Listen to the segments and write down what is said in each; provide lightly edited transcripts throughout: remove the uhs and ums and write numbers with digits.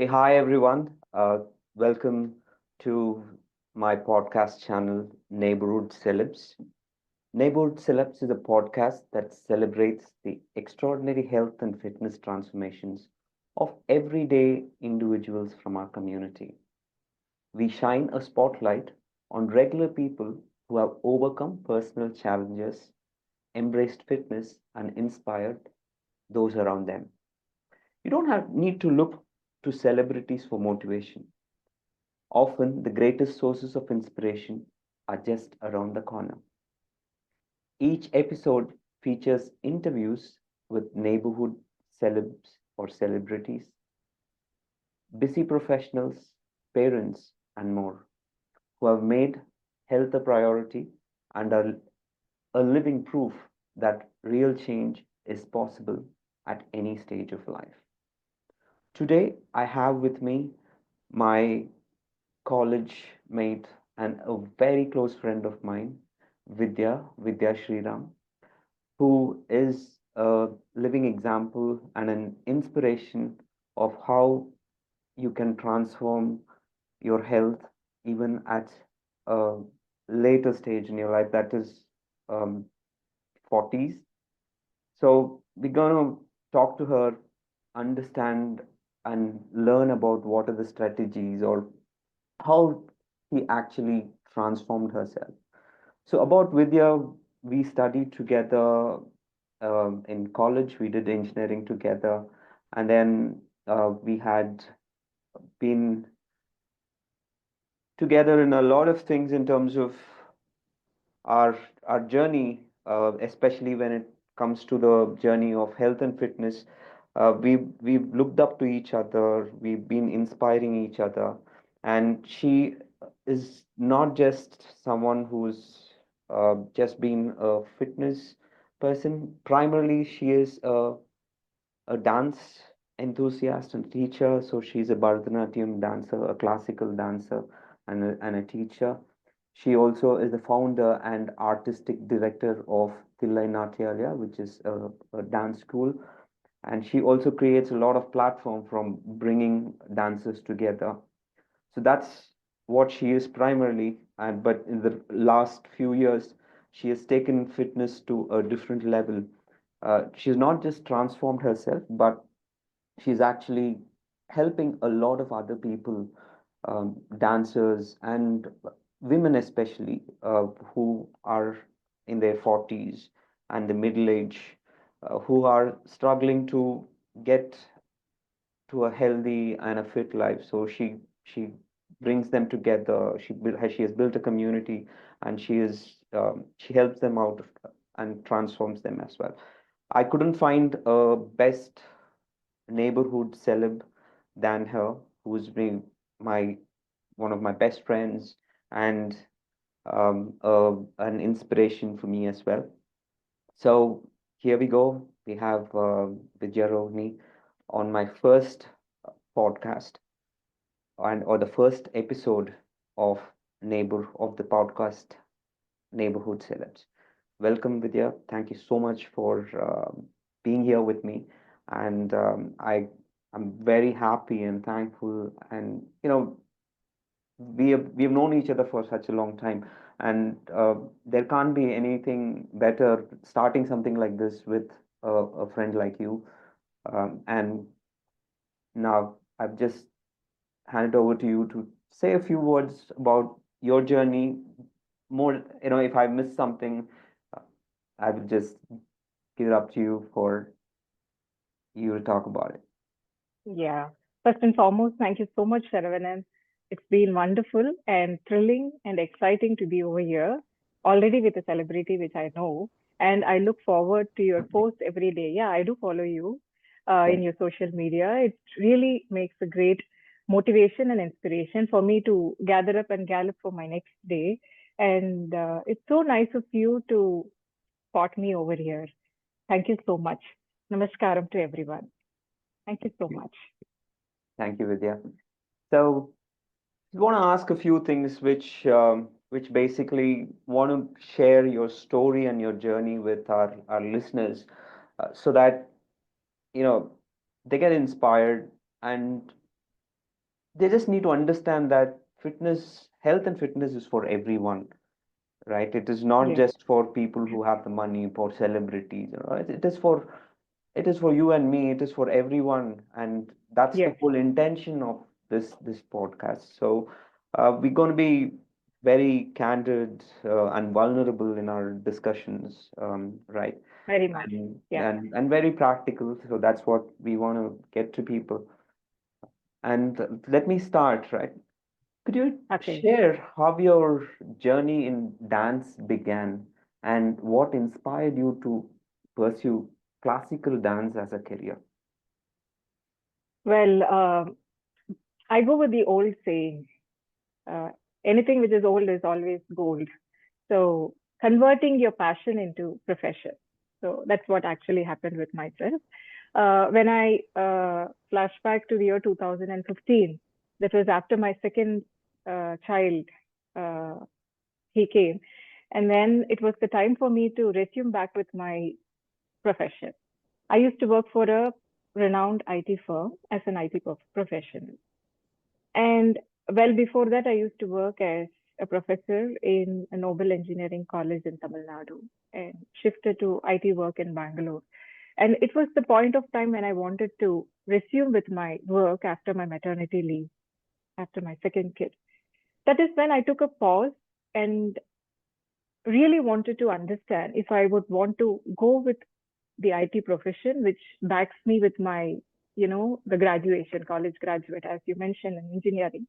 Hi everyone. Welcome to my podcast channel, Neighborhood Celebs. Neighborhood Celebs is a podcast that celebrates the extraordinary health and fitness transformations of everyday individuals from our community. We shine a spotlight on regular people who have overcome personal challenges, embraced fitness, and inspired those around them. You don't need to look to celebrities for motivation. Often, the greatest sources of inspiration are just around the corner. Each episode features interviews with neighborhood celebs or celebrities, busy professionals, parents, and more who have made health a priority and are a living proof that real change is possible at any stage of life. Today, I have with me my college mate and a very close friend of mine, Vidya Shriram, who is a living example and an inspiration of how you can transform your health even at a later stage in your life, that is um, 40s. So we're going to talk to her, understand and learn about what are the strategies or how she actually transformed herself. So, about Vidya, we studied together in college, we did engineering together, and then we had been together in a lot of things in terms of our our journey, especially when it comes to the journey of health and fitness. We've looked up to each other. We've been inspiring each other, and she is not just someone who's just been a fitness person. Primarily, she is a dance enthusiast and teacher. So she's a Bharatanatyam dancer, a classical dancer, and a teacher. She also is the founder and artistic director of Tillai Natyalaya, which is a dance school. And she also creates a lot of platform from bringing dancers together. So that's what she is primarily. And but in the last few years, she has taken fitness to a different level. She's not just transformed herself, but she's actually helping a lot of other people, dancers and women especially, who are in their 40s and the middle age, who are struggling to get to a healthy and a fit life. So she brings them together. She has built a community, and she helps them out and transforms them as well. I couldn't find a best neighborhood celeb than her, who's been my one of my best friends and an inspiration for me as well. So here we go. We have Vidya Rohini on my first podcast and or the first episode of neighbor of the podcast Neighborhood Celebs. Welcome, Vidya. Thank you so much for being here with me, and I'm very happy and thankful. And we have known each other for such a long time, and there can't be anything better starting something like this with a friend like you. And now I've just handed over to you to say a few words about your journey. More, if I miss something, uh, I will just give it up to you for you to talk about it. Yeah. First and foremost, thank you so much, Saravanan. It's been wonderful and thrilling and exciting to be over here, already with a celebrity which I know. And I look forward to your post every day. Yeah, I do follow you in Thank your social media. It really makes a great motivation and inspiration for me to gather up and gallop for my next day. And it's so nice of you to spot me over here. Thank you so much. Namaskaram to everyone. Thank you so you. much. Thank you, Vidya. So, I want to ask a few things which basically want to share your story and your journey with our listeners, so that you know they get inspired and they just need to understand that fitness, health and fitness is for everyone, right? It is not Yes, just for people who have the money, for celebrities. It is for you and me. It is for everyone, and that's the yes, whole intention of this podcast. So we're going to be very candid and vulnerable in our discussions, right? very much. Yeah. And very practical. So that's what we want to get to people. And let me start, right? Could you Okay. share how your journey in dance began and what inspired you to pursue classical dance as a career? Well, I go with the old saying, uh, anything which is old is always gold. So converting your passion into profession. So that's what actually happened with myself. When I flash back to the year 2015, that was after my second child, uh, he came. And then it was the time for me to resume back with my profession. I used to work for a renowned IT firm as an IT professional. And well before that, I used to work as a professor in a Nobel Engineering College in Tamil Nadu and shifted to IT work in Bangalore. And it was the point of time when I wanted to resume with my work after my maternity leave, after my second kid. That is when I took a pause and really wanted to understand if I would want to go with the IT profession, which backs me with my, the graduation, college graduate, as you mentioned, in engineering,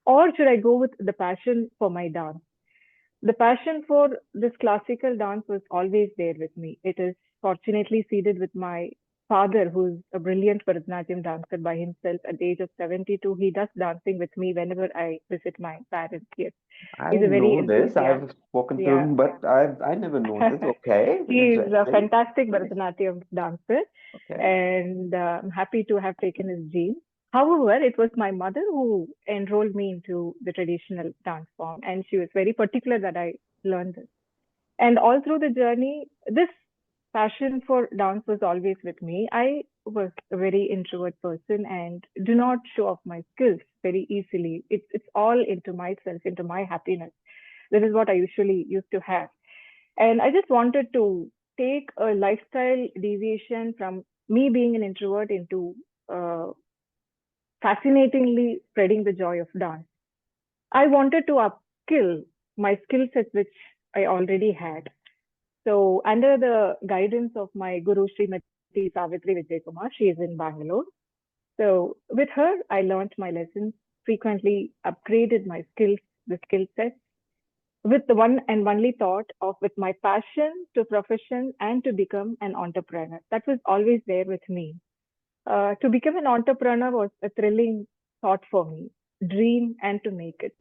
or should I go with the passion for my dance? The passion for this classical dance was always there with me. It is fortunately seeded with my father, who's a brilliant Bharatanatyam dancer by himself at the age of 72. He does dancing with me whenever I visit my parents here. I He's a very know this. enthusiastic. I've spoken to Yeah. him, but I never know this. Okay, He is a interesting. fantastic Nice. Bharatanatyam dancer, Okay. and I'm happy to have taken his gene. However, it was my mother who enrolled me into the traditional dance form, and she was very particular that I learned this. And all through the journey, this passion for dance was always with me. I was a very introvert person and do not show off my skills very easily. It's all into myself, into my happiness. This is what I usually used to have. And I just wanted to take a lifestyle deviation from me being an introvert into uh, fascinatingly spreading the joy of dance. I wanted to upskill my skill set, which I already had. So, under the guidance of my guru, Srimati Savitri Vijay Kumar, she is in Bangalore. So, with her, I learned my lessons, frequently upgraded my skills, the skill set, with the one and only thought of with my passion to profession and to become an entrepreneur. That was always there with me. To become an entrepreneur was a thrilling thought for me, dream and to make it.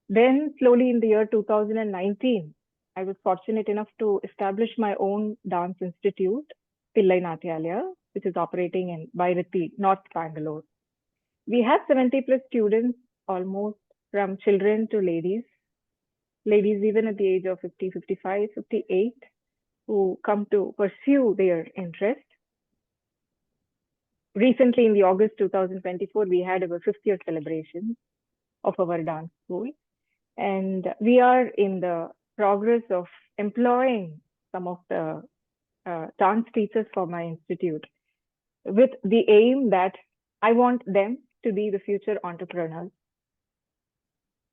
Then, slowly in the year 2019, I was fortunate enough to establish my own dance institute, Pillai Natyalaya, which is operating in Bhairathi, North Bangalore. We have 70 plus students, almost from children to ladies even at the age of 50, 55, 58, who come to pursue their interest. Recently, in the August 2024, we had our fifth year celebration of our dance school. And we are in the progress of employing some of the dance teachers for my institute with the aim that I want them to be the future entrepreneurs,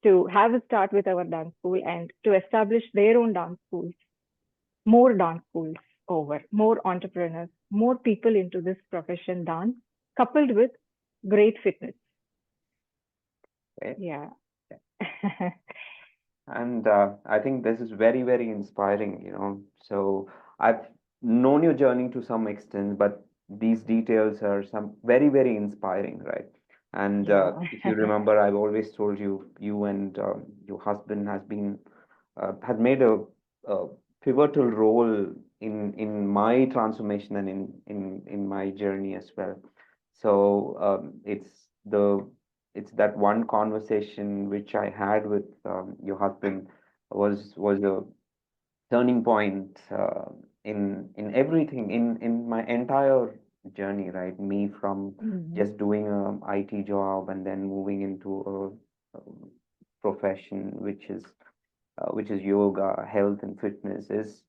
to have a start with our dance school and to establish their own dance schools, more dance schools over, more entrepreneurs, more people into this profession dance, coupled with great fitness. Okay. Yeah. And I think this is very, very inspiring, So I've known your journey to some extent, but these details are some very, very inspiring, right? And Yeah. if you remember, I've always told you, you and your husband had made a pivotal role in my transformation and in my journey as well. So it's that one conversation which I had with your husband was a turning point in everything in my entire journey, right? Me from Mhm. just doing a IT job and then moving into a profession which is yoga, health, and fitness is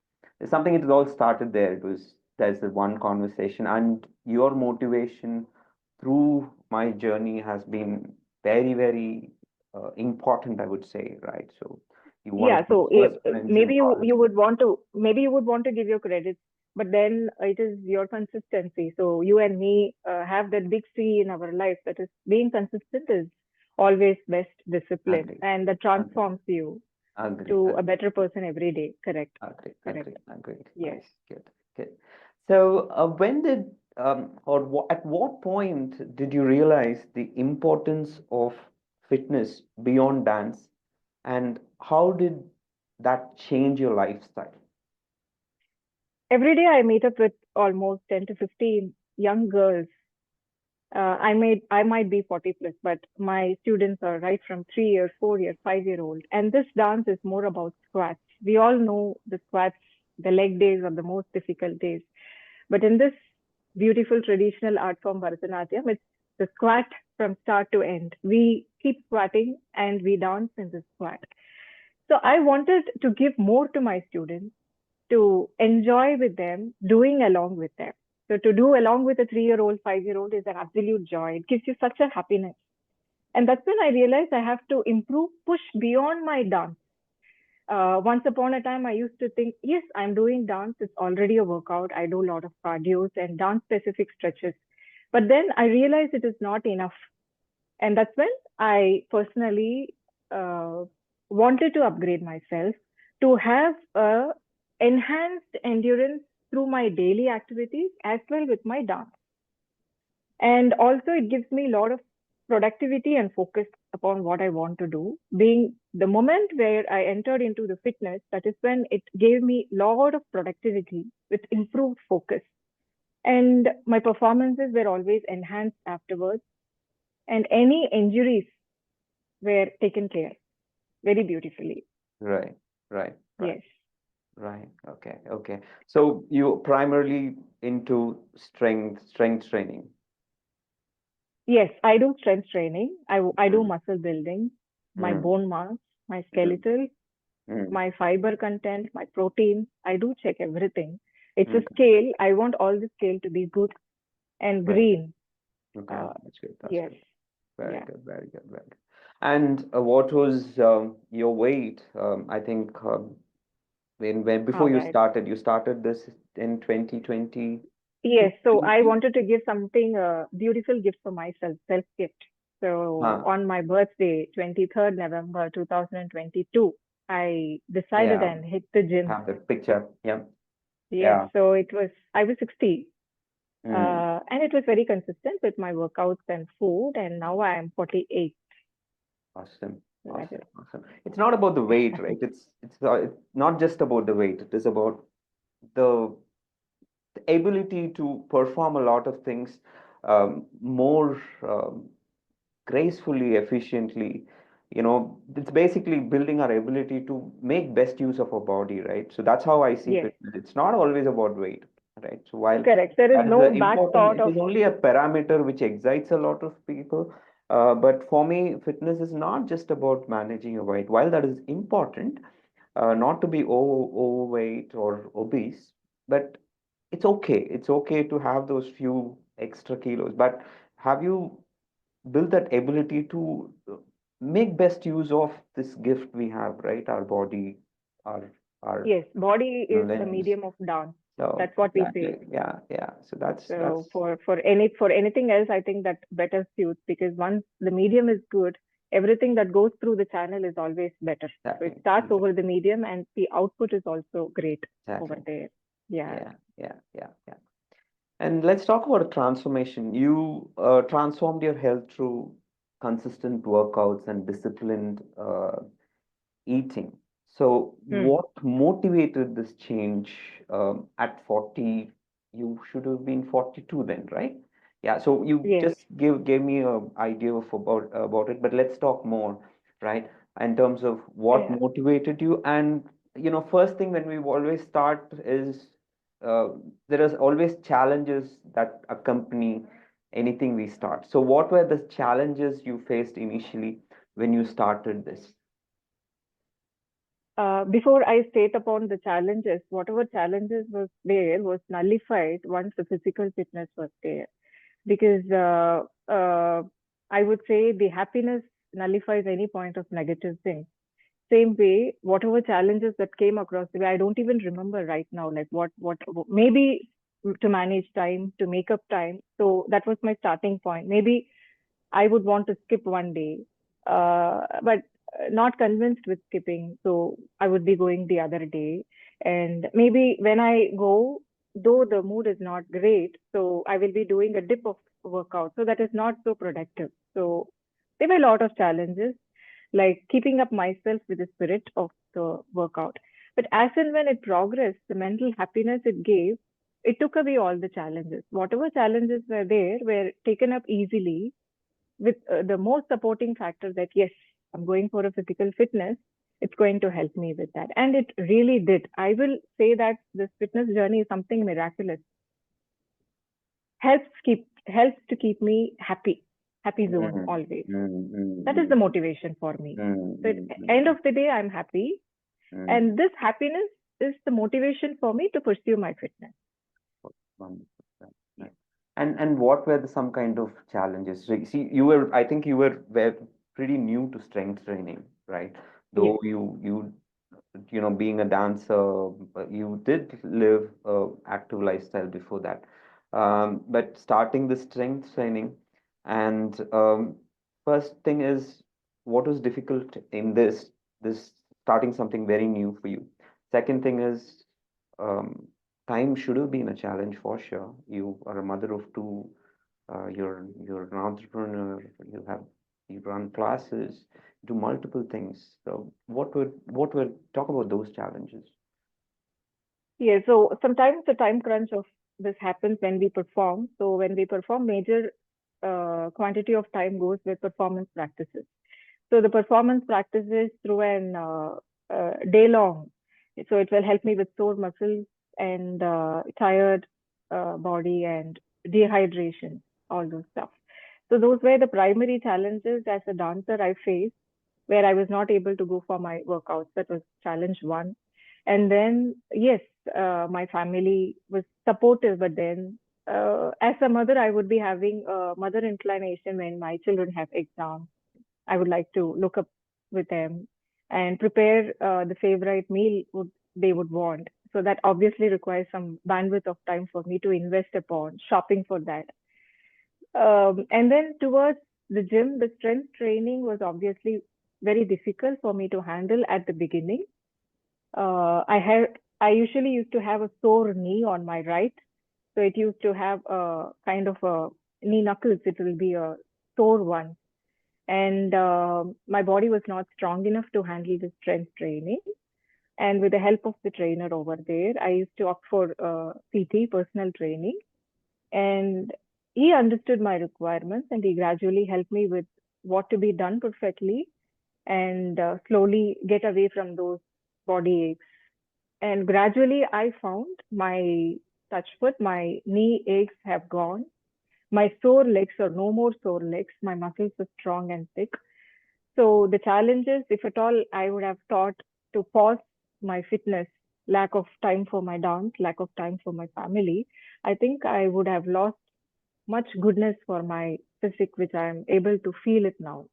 something. It all started there. It was there's the one conversation, and your motivation through my journey has been very, very important, I would say, right? So you're one of Yeah, my so first friends in you college. would want to, maybe you would want to give your credits, but then it is your consistency. So you and me have that big C in our life, that is being consistent is always best discipline, Agree, and that agree, transforms you agree, to a agree, better person every day. Correct, agree, correct. agree, agreed. Yes. Nice, good, good. So when did or at what point did you realize the importance of fitness beyond dance, and how did that change your lifestyle? Every day I meet up with almost 10 to 15 young girls. I might be 40 plus, but my students are right from 3 years, 4 years, 5 year old. And this dance is more about squats. We all know the squats, the leg days are the most difficult days. But in this beautiful traditional art form, Bharatanatyam, it's the squat from start to end. We keep squatting and we dance in the squat. So I wanted to give more to my students, to enjoy with them, doing along with them. So to do along with a 3 year old, 5 year old is an absolute joy. It gives you such a happiness. And that's when I realized I have to improve, push beyond my dance. Once upon a time, I used to think, yes, I'm doing dance. It's already a workout. I do a lot of cardios and dance specific stretches. But then I realized it is not enough. And that's when I personally uh, wanted to upgrade myself to have a enhanced endurance through my daily activities as well with my dance. And also it gives me a lot of productivity and focus upon what I want to do. Being the moment where I entered into the fitness, that is when it gave me a lot of productivity with improved focus. And my performances were always enhanced afterwards. And any injuries were taken care very beautifully. Right, right, right, Yes. right. Okay, okay. So you primarily into strength training. Yes, I do strength training. I do Mm, muscle building, my mm, bone mass, my mm, skeletal, mm, my fiber content, my protein. I do check everything. It's a mm. scale. I want all the scale to be good and Right. green. Okay, Uh, that's good. That's yes. good. Very Yeah. good. Very good. Very good. And what was your weight? I think when before All right. you started this in 2022. Yes. So I wanted to give something beautiful gift for myself, self gift. So Huh. on my birthday, 23rd November 2022, I decided Yeah. and hit the gym. Have the picture. Yeah. Yes. Yeah. So it was, I was 60. Mm. And it was very consistent with my workouts and food. And now I am 48. Awesome. So that Awesome. is, Awesome. It's not about the weight, right? It's not just about the weight. It is about the ability to perform a lot of things more gracefully, efficiently. It's basically building our ability to make best use of our body, right? So that's how I see yes, fitness. It's not always about weight, right? So while correct. There is that is no the back important, thought it of, is only a parameter which excites a lot of people. But for me, fitness is not just about managing your weight. While that is important, not to be overweight or obese, but it's okay. It's okay to have those few extra kilos. But have you build that ability to make best use of this gift we have, right? Our body, our our yes, body is the limbs. medium of dance. So That's what we say. exactly, yeah, yeah. So that's So for anything else, I think that better suits, because once the medium is good, everything that goes through the channel is always better. So it exactly, starts exactly, over the medium, and the output is also great over exactly. there. Yeah. Yeah, yeah, yeah, yeah. And let's talk about a transformation. You transformed your health through consistent workouts and disciplined eating. So, Hmm. what motivated this change at 40? You should have been 42 then, right? Yeah. So you Yes. just gave me an idea of about it, but let's talk more, right? In terms of what Yeah. motivated you, and first thing when we always start is uh, there is always challenges that accompany anything we start. So, what were the challenges you faced initially when you started this? Before I state upon the challenges, whatever challenges was there was nullified once the physical fitness was there. Because I would say the happiness nullifies any point of negative thing. Same way, whatever challenges that came across the way, I don't even remember right now, like what, maybe to manage time, to make up time. So that was my starting point. Maybe I would want to skip one day, but not convinced with skipping. So I would be going the other day. And maybe when I go, though the mood is not great, so I will be doing a dip of workout. So that is not so productive. So there were a lot of challenges, like keeping up myself with the spirit of the workout. But as and when it progressed, the mental happiness it gave, it took away all the challenges. Whatever challenges were there were taken up easily with the most supporting factor that yes, I'm going for a physical fitness. It's going to help me with that. And it really did. I will say that this fitness journey is something miraculous. Helps to keep me happy zone Mm, always. mm, That is mm, the motivation for me. mm, So at mm, end mm, of the day, I'm happy. mm, And this happiness is the motivation for me to pursue my fitness. Wonderful. Right, Yeah. right. And what were some kind of challenges? So, see, I think were pretty new to strength training, right? Yes. Though being a dancer, you did live a active lifestyle before that. But starting the strength training, and first thing is, what was difficult in this starting something very new for you? Second thing is, um, time should have been a challenge for sure. You are a mother of two. You're an entrepreneur. You run classes, do multiple things. So what would talk about those challenges? Yeah, so sometimes the time crunch of this happens when we perform. So when we perform, major quantity of time goes with performance practices. So the performance practices through an day long. So it will help me with sore muscles and tired body and dehydration, all those stuff. So those were the primary challenges as a dancer I faced, where I was not able to go for my workouts. That was challenge one. And then, yes, my family was supportive, but then as a mother, I would be having a mother inclination when my children have exams. I would like to look up with them and prepare the favorite meal they would want. So that obviously requires some bandwidth of time for me to invest upon shopping for that. And then towards the gym, the strength training was obviously very difficult for me to handle at the beginning. I usually used to have a sore knee on my right, so it used to have a kind of a knee knuckles. It will be a sore one, and my body was not strong enough to handle the strength training. And with the help of the trainer over there, I used to opt for PT, personal training, and he understood my requirements and he gradually helped me with what to be done perfectly and slowly get away from those body aches. And gradually I found my touch foot, my knee aches have gone. My sore legs are no more sore legs. My muscles are strong and thick. So the challenges, if at all, I would have thought to pause my fitness, lack of time for my dance, lack of time for my family, I think I would have lost much goodness for my physique, which I'm able to feel it now.